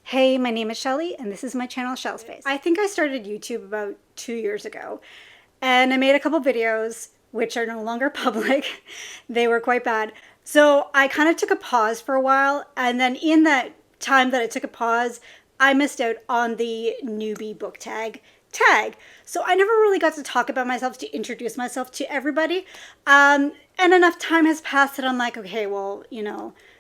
Hey, my name is Shelley, and this is my channel, Shell Space. I think I started YouTube about 2 years ago, and I made a couple videos, which are no longer public. They were quite bad. So I kind of took a pause for a while, and then in that time that I took a pause, I missed out on the newbie book tag. So I never really got to talk about myself, to introduce myself to everybody. And enough time has passed that I'm like, okay, well,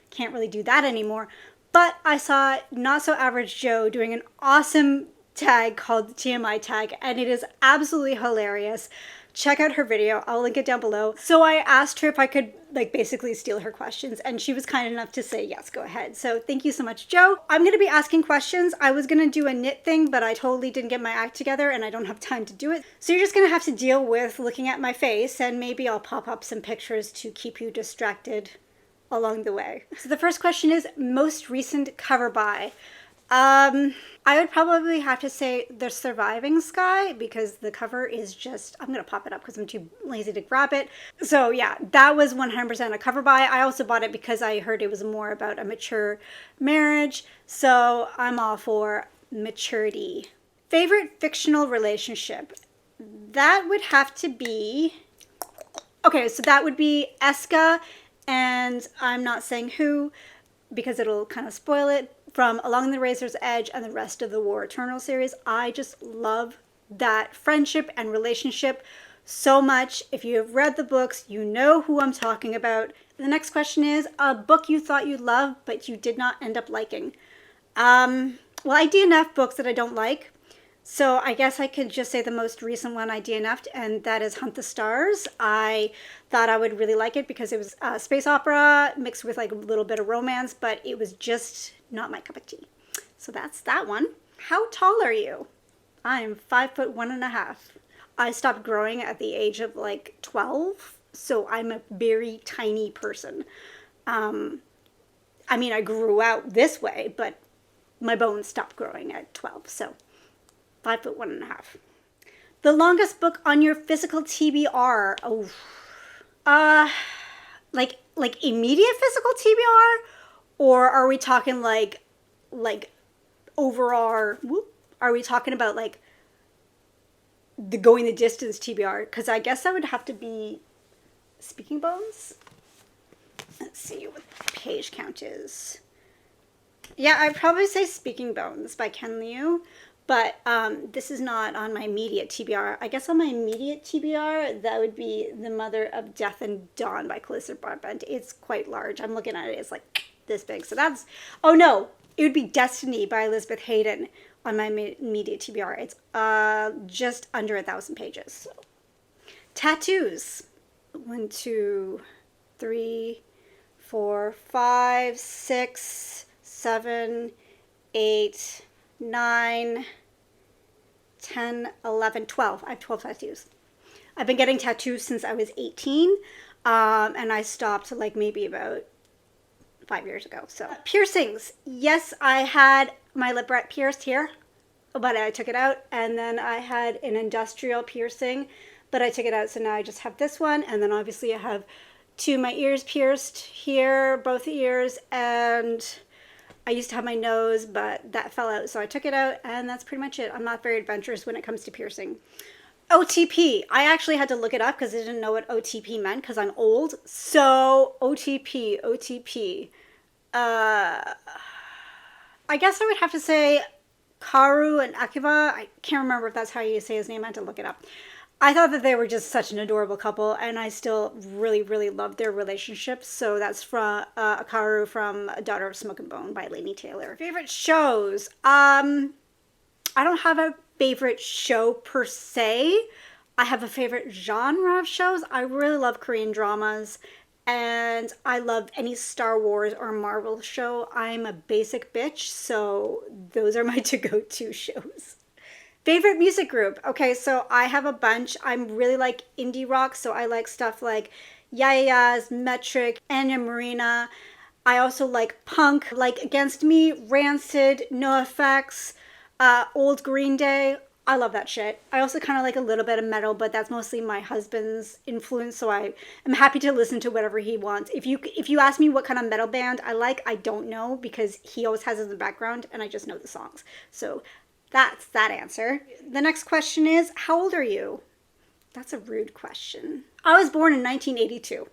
can't really do that anymore. But I saw Not So Average Joe doing an awesome tag called the TMI tag, and it is absolutely hilarious. Check out her video. I'll link it down below. So I asked her if I could basically steal her questions, and she was kind enough to say, yes, go ahead. So thank you so much, Joe. I'm going to be asking questions. I was going to do a knit thing, but I totally didn't get my act together and I don't have time to do it. So you're just going to have to deal with looking at my face, and maybe I'll pop up some pictures to keep you distracted along the way. So the first question is most recent cover buy. I would probably have to say The Surviving Sky, because the cover is just, I'm going to pop it up because I'm too lazy to grab it. So yeah, that was 100% a cover buy. I also bought it because I heard it was more about a mature marriage. So I'm all for maturity. Favorite fictional relationship? That would have to be, okay, so that would be Eska, and I'm not saying who because it'll kind of spoil it, from Along the Razor's Edge and the rest of the War Eternal series. I just love that friendship and relationship so much. If you have read the books, you know who I'm talking about. The next question is a book you thought you loved but you did not end up liking. Well, I DNF books that I don't like. So I guess I could just say the most recent one I DNF'd, and that is Hunt the Stars. I thought I would really like it because it was a space opera mixed with a little bit of romance, but it was just not my cup of tea. So that's that one. How tall are you? I'm 5'1.5". I stopped growing at the age of 12, so I'm a very tiny person. I mean, I grew out this way, but my bones stopped growing at 12, so 5'1.5". The longest book on your physical TBR. Oh, like immediate physical TBR, or are we talking like overall? Are we talking about the going the distance TBR? Because I guess that would have to be Speaking Bones. Let's see what the page count is. Yeah, I'd probably say Speaking Bones by Ken Liu. But this is not on my immediate TBR. I guess on my immediate TBR, that would be The Mother of Death and Dawn by Calista Broadbent. It's quite large. I'm looking at it. It's this big. So that's, oh no, it would be Destiny by Elizabeth Hayden on my immediate TBR. It's just under 1,000 pages. So. Tattoos. 1, 2, 3, 4, 5, 6, 7, 8, 9, 10, 11, 12. I have 12 tattoos. I've been getting tattoos since I was 18, and I stopped maybe about 5 years ago. So piercings. Yes, I had my lip pierced here, but I took it out, and then I had an industrial piercing, but I took it out, so now I just have this one, and then obviously I have 2 of my ears pierced here, both ears, and I used to have my nose, but that fell out, so I took it out, and that's pretty much it. I'm not very adventurous when it comes to piercing. OTP. I actually had to look it up because I didn't know what OTP meant because I'm old. So OTP. I guess I would have to say Karu and Akiva. I can't remember if that's how you say his name. I had to look it up. I thought that they were just such an adorable couple, and I still really, really love their relationship. So that's from Akaru from A Daughter of Smoke and Bone by Laini Taylor. Favorite shows? I don't have a favorite show per se. I have a favorite genre of shows. I really love Korean dramas, and I love any Star Wars or Marvel show. I'm a basic bitch, so those are my to-go-to shows. Favorite music group? Okay, so I have a bunch. I'm really like indie rock, so I like stuff like Yaya's, Metric, Anya Marina. I also like punk, like Against Me, Rancid, NoFX, old Green Day. I love that shit. I also kind of like a little bit of metal, but that's mostly my husband's influence, so I am happy to listen to whatever he wants. If you ask me what kind of metal band I like, I don't know because he always has it in the background and I just know the songs. So that's that answer. The next question is, how old are you? That's a rude question. I was born in 1982.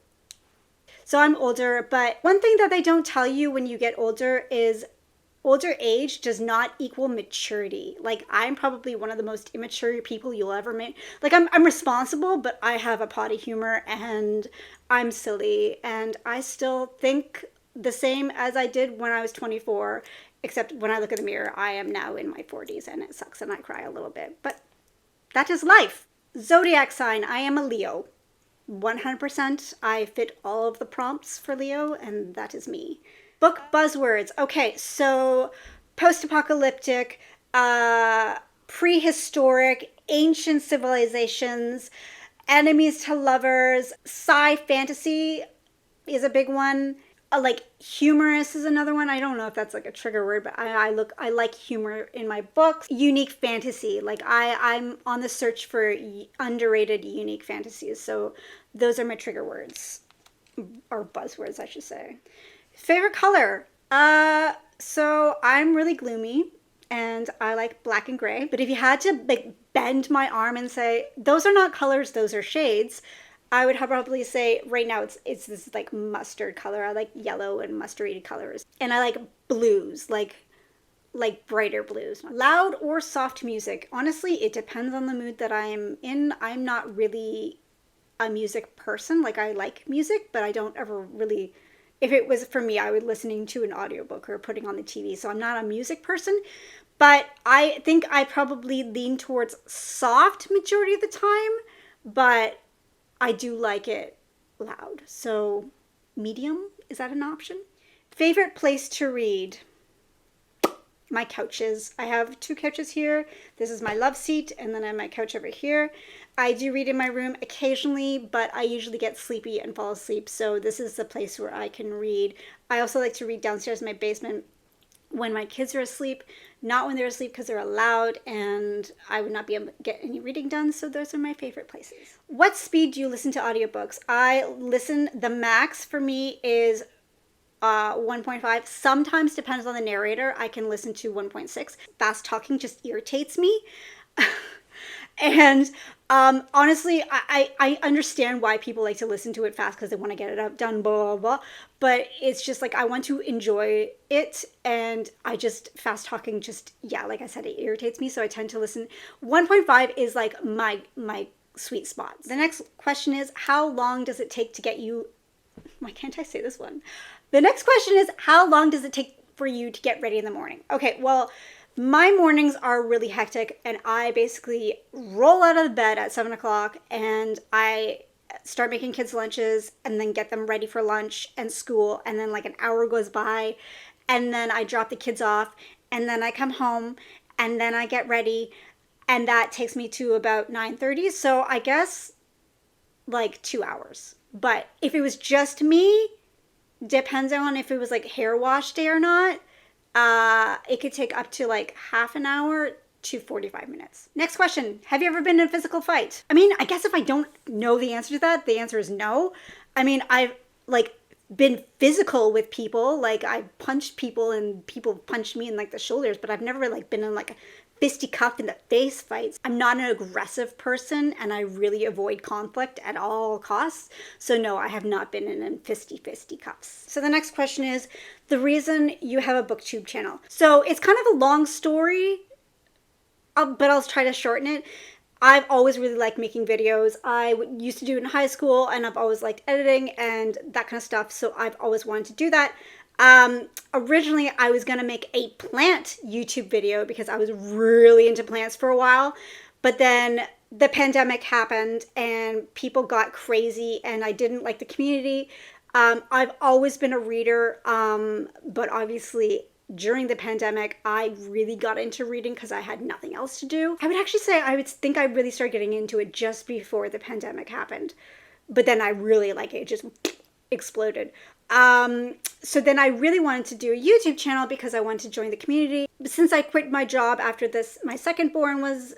So I'm older, but one thing that they don't tell you when you get older is older age does not equal maturity. Like, I'm probably one of the most immature people you'll ever meet. Like, I'm responsible, but I have a potty humor and I'm silly and I still think the same as I did when I was 24, except when I look in the mirror, I am now in my 40s and it sucks and I cry a little bit, but that is life. Zodiac sign, I am a Leo. 100%, I fit all of the prompts for Leo and that is me. Book buzzwords. Okay, so post-apocalyptic, prehistoric, ancient civilizations, enemies to lovers, sci fantasy is a big one. Like humorous is another one. I don't know if that's like a trigger word, but I like humor in my books. Unique fantasy. Like I'm on the search for underrated unique fantasies. So those are my trigger words, or buzzwords, I should say. Favorite color? So I'm really gloomy and I like black and gray. But if you had to like bend my arm and say, those are not colors, those are shades, I would probably say right now it's this like mustard color. I like yellow and mustardy colors. And I like blues, like brighter blues. Loud or soft music? Honestly, it depends on the mood that I'm in. I'm not really a music person. Like, I like music, but I don't ever really... If it was for me, I would listening to an audiobook or putting on the TV. So I'm not a music person, but I think I probably lean towards soft majority of the time, but I do like it loud. So medium, is that an option? Favorite place to read? My couches. I have 2 couches here. This is my love seat, and then I have my couch over here. I do read in my room occasionally, but I usually get sleepy and fall asleep, so this is the place where I can read. I also like to read downstairs in my basement when my kids are asleep, not when they're asleep because they're loud and I would not be able to get any reading done, so those are my favorite places. What speed do you listen to audiobooks? The max for me is 1.5. Sometimes, depends on the narrator, I can listen to 1.6. Fast talking just irritates me. And honestly, I understand why people like to listen to it fast because they want to get it done, blah, blah, blah. But it's just like, I want to enjoy it. And fast talking just, yeah, like I said, it irritates me. So I tend to listen. 1.5 is like my sweet spot. The next question is, how long does it take to get you... Why can't I say this one? The next question is, how long does it take for you to get ready in the morning? Okay, well, my mornings are really hectic and I basically roll out of bed at 7 o'clock and I start making kids lunches and then get them ready for lunch and school, and then like an hour goes by and then I drop the kids off and then I come home and then I get ready, and that takes me to about 9:30. So I guess like 2 hours. But if it was just me, depends on if it was like hair wash day or not, it could take up to like half an hour to 45 minutes. Next question. Have you ever been in a physical fight? I mean, I guess if I don't know the answer to that, the answer is no. I mean, I've like been physical with people. Like, I punched people and people punched me in like the shoulders, but I've never like been in like a fisticuff in the face fights. I'm not an aggressive person and I really avoid conflict at all costs. So no, I have not been in fisticuffs. So the next question is the reason you have a booktube channel. So it's kind of a long story, but I'll try to shorten it. I've always really liked making videos. I used to do it in high school and I've always liked editing and that kind of stuff. So I've always wanted to do that. Originally I was going to make a plant YouTube video because I was really into plants for a while, but then the pandemic happened and people got crazy and I didn't like the community. I've always been a reader, but obviously during the pandemic, I really got into reading because I had nothing else to do. I would actually say I really started getting into it just before the pandemic happened, but then I really it just exploded. So then I really wanted to do a YouTube channel because I wanted to join the community. Since I quit my job after this, my second born was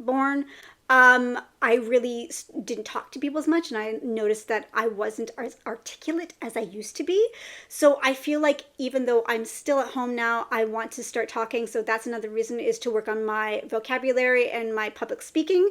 born, I really didn't talk to people as much, and I noticed that I wasn't as articulate as I used to be. So I feel like even though I'm still at home now, I want to start talking. So that's another reason, is to work on my vocabulary and my public speaking.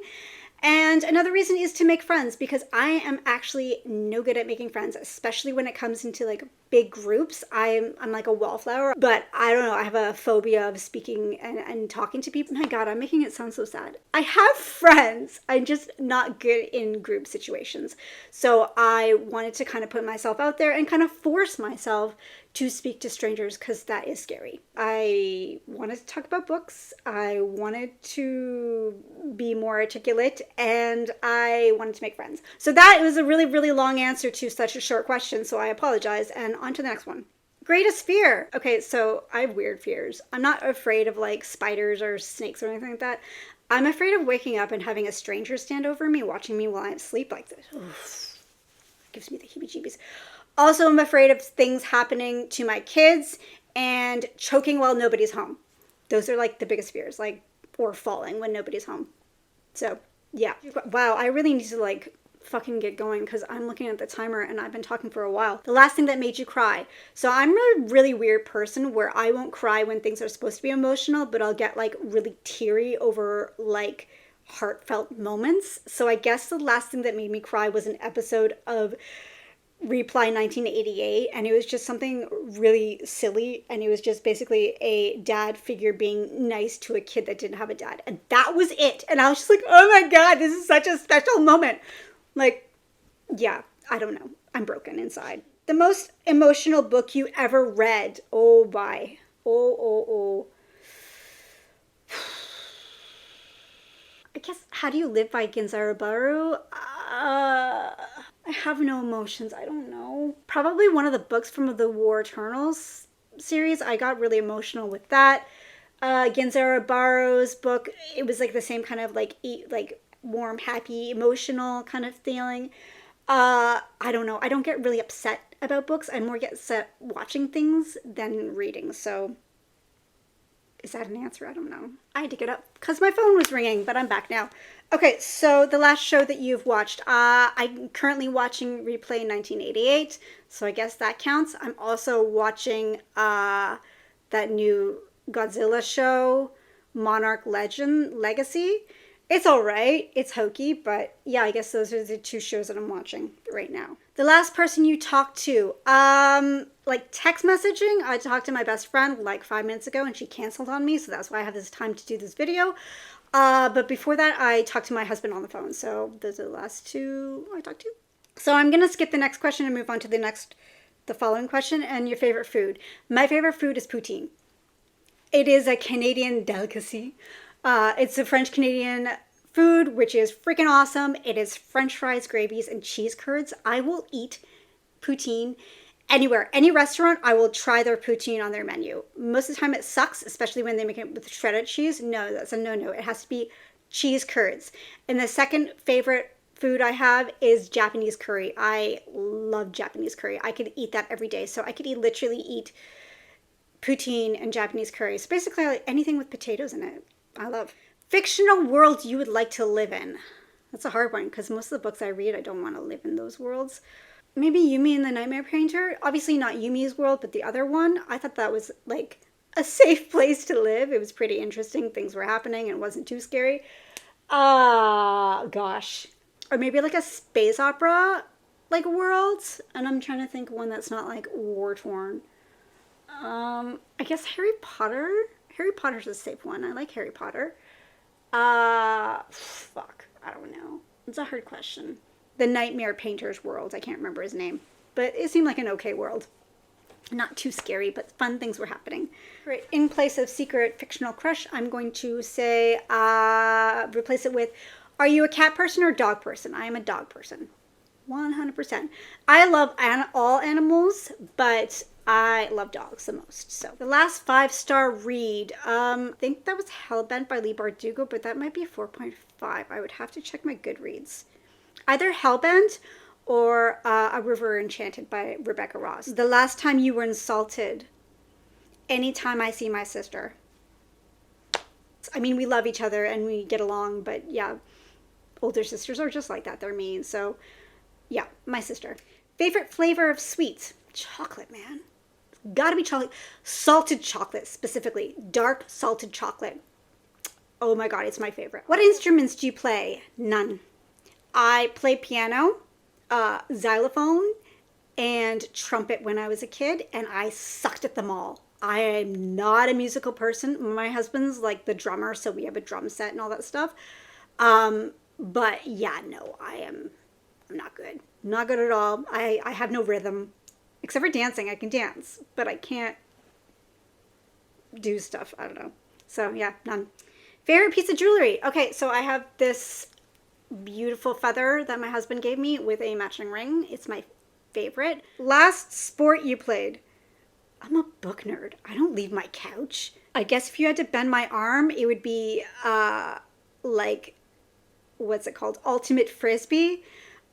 And another reason is to make friends, because I am actually no good at making friends, especially when it comes into like big groups. I'm like a wallflower, but I don't know. I have a phobia of speaking and talking to people. My God, I'm making it sound so sad. I have friends. I'm just not good in group situations. So I wanted to kind of put myself out there and kind of force myself to speak to strangers, because that is scary. I wanted to talk about books. I wanted to be more articulate, and I wanted to make friends. So that was a really, really long answer to such a short question. So I apologize. And on to the next one. Greatest fear. Okay, so I have weird fears. I'm not afraid of like spiders or snakes or anything like that. I'm afraid of waking up and having a stranger stand over me, watching me while I sleep like this. Oof. Gives me the heebie-jeebies. Also, I'm afraid of things happening to my kids and choking while nobody's home. Those are like the biggest fears, like, or falling when nobody's home. So, yeah. Wow, I really need to like fucking get going, because I'm looking at the timer and I've been talking for a while. The last thing that made you cry. So I'm a really weird person where I won't cry when things are supposed to be emotional, but I'll get like really teary over like heartfelt moments. So I guess the last thing that made me cry was an episode of Reply 1988, and it was just something really silly, and it was just basically a dad figure being nice to a kid that didn't have a dad, and that was it. And I was just like, oh my God, this is such a special moment. Like, yeah, I don't know, I'm broken inside. The most emotional book you ever read. Oh my, oh. I guess How Do You Live by Ginzarabaru? I have no emotions. I don't know. Probably one of the books from the War Eternals series. I got really emotional with that. Ginzarabaru's book, it was like the same kind of like warm, happy, emotional kind of feeling. I don't know. I don't get really upset about books. I more get upset watching things than reading. So is that an answer? I don't know. I had to get up because my phone was ringing, but I'm back now. Okay, so the last show that you've watched. I'm currently watching Replay 1988, so I guess that counts. I'm also watching that new Godzilla show, Monarch Legend Legacy. It's all right. It's hokey, but yeah, I guess those are the two shows that I'm watching right now. The last person you talked to, like text messaging. I talked to my best friend like 5 minutes ago, and she canceled on me, so that's why I have this time to do this video. But before that, I talked to my husband on the phone, so those are the last two I talked to. So I'm gonna skip the next question and move on to the following question. And your favorite food? My favorite food is poutine. It is a Canadian delicacy. It's a French-Canadian food, which is freaking awesome. It is French fries, gravies, and cheese curds. I will eat poutine anywhere. Any restaurant, I will try their poutine on their menu. Most of the time it sucks, especially when they make it with shredded cheese. No, that's a no-no. It has to be cheese curds. And the second favorite food I have is Japanese curry. I love Japanese curry. I could eat that every day. So I could literally eat poutine and Japanese curry. So basically like anything with potatoes in it, I love. Fictional world you would like to live in. That's a hard one, because most of the books I read, I don't want to live in those worlds. Maybe Yumi and the Nightmare Painter. Obviously not Yumi's world, but the other one. I thought that was like a safe place to live. It was pretty interesting. Things were happening and it wasn't too scary. Gosh. Or maybe like a space opera like world. And I'm trying to think of one that's not like war torn. I guess Harry Potter. Harry Potter's a safe one. I like Harry Potter. Fuck. I don't know. It's a hard question. The Nightmare Painter's world. I can't remember his name. But it seemed like an okay world. Not too scary, but fun things were happening. Right. In place of secret fictional crush, I'm going to say, replace it with, are you a cat person or dog person? I am a dog person. 100%. I love all animals, but I love dogs the most. So the last 5-star read, I think that was Hellbent by Leigh Bardugo, but that might be 4.5. I would have to check my Goodreads. Either Hellbent or A River Enchanted by Rebecca Ross. The last time you were insulted. Anytime I see my sister. I mean, we love each other and we get along, but yeah, older sisters are just like that. They're mean. So yeah, my sister. Favorite flavor of sweets? Chocolate, man. Gotta be chocolate. Salted chocolate, specifically. Dark salted chocolate. Oh my God, it's my favorite. What instruments do you play? None. I played piano, xylophone, and trumpet when I was a kid, and I sucked at them all. I am not a musical person. My husband's like the drummer, so we have a drum set and all that stuff. But yeah, no, I'm not good. Not good at all. I have no rhythm. Except for dancing. I can dance, but I can't do stuff. I don't know. So yeah, none. Favorite piece of jewelry? Okay, so I have this beautiful feather that my husband gave me with a matching ring. It's my favorite. Last sport you played? I'm a book nerd. I don't leave my couch. I guess if you had to bend my arm, it would be like, what's it called? Ultimate Frisbee.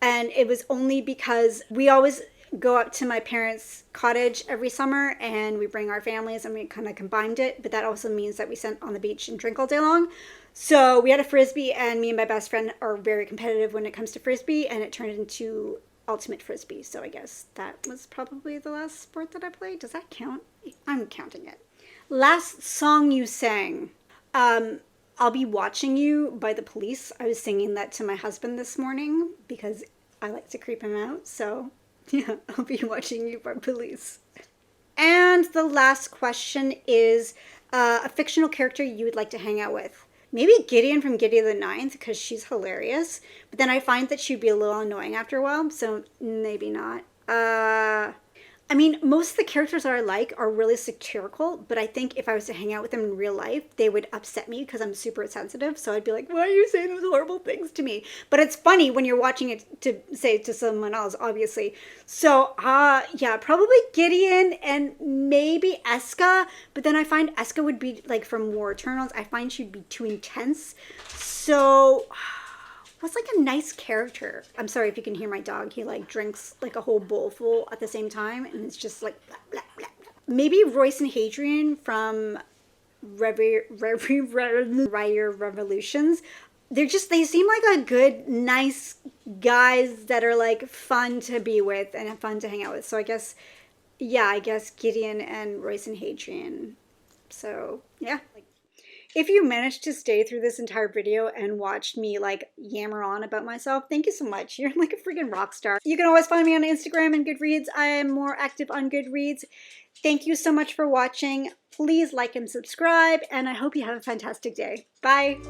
And it was only because we always go up to my parents' cottage every summer and we bring our families and we kind of combined it. But that also means that we sit on the beach and drink all day long. So we had a Frisbee and me and my best friend are very competitive when it comes to Frisbee, and it turned into Ultimate Frisbee. So I guess that was probably the last sport that I played. Does that count? I'm counting it. Last song you sang. I'll Be Watching You by The Police. I was singing that to my husband this morning because I like to creep him out. So yeah, I'll Be Watching You by Police. And the last question is a fictional character you would like to hang out with. Maybe Gideon from Gideon the Ninth, because she's hilarious. But then I find that she'd be a little annoying after a while, so maybe not. I mean, most of the characters that I like are really satirical, but I think if I was to hang out with them in real life, they would upset me because I'm super sensitive. So I'd be like, why are you saying those horrible things to me? But it's funny when you're watching it to say it to someone else, obviously. So, yeah, probably Gideon and maybe Eska. But then I find Eska would be like from War Eternals. I find she'd be too intense. So what's like a nice character? I'm sorry if you can hear my dog. He like drinks like a whole bowl full at the same time, and it's just like blah, blah, blah, blah. Maybe Royce and Hadrian from Ryer Revolutions. They seem like a good, nice guys that are like fun to be with and fun to hang out with. So I guess Gideon and Royce and Hadrian. So yeah. If you managed to stay through this entire video and watched me like yammer on about myself, thank you so much. You're like a freaking rock star. You can always find me on Instagram and Goodreads. I am more active on Goodreads. Thank you so much for watching. Please like and subscribe, and I hope you have a fantastic day. Bye.